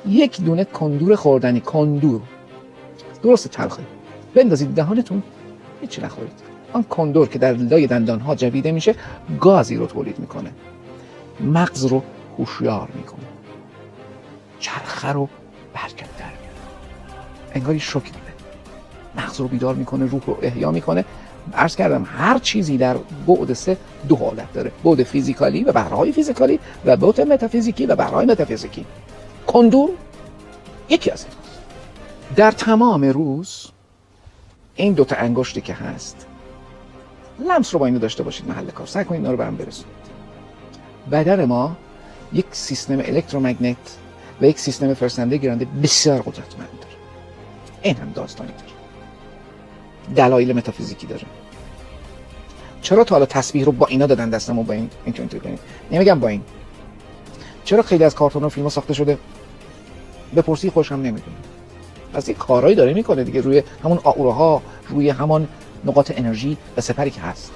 یک دونه کندور خوردنی، کندور درست تلخه، بندازید دهانتون هیچی نخورید. آن کندور که در لای دندانها جویده میشه گازی رو تولید میکنه، مغز رو هوشیار میکنه، چرخه رو برکت در میاره، انگاری شوک میده، مغز رو بیدار میکنه، روح رو احیا میکنه. عرض کردم هر چیزی در بعد 3 2 حالت داره، بعد فیزیکالی و بهرهای فیزیکالی و بعد متافیزیکی و بهرهای متافیزیکی. کندور یکی از ایناست. در تمام روز این 2 تا انگشتی که هست، لمس رو با اینو داشته باشید محل کار، سعی کنید اینا رو برام برسونید. بدن ما یک سیستم الکترومگنت و یک سیستم فرستنده گیرنده بسیار قدرتمند داره. این هم داستانی داره، دلایل متافیزیکی داره. چرا تا حالا تسبیح رو با اینا دادن دستمون؟ با این اینطوری کنید، نمیگم با این. چرا خیلی از کارتون و فیلم‌ها ساخته شده؟ بپرسی خوشم نمیدونه. پس این کارهایی داره میکنه دیگه روی همون آوراها، روی همان نقاط انرژی و سپری که هست.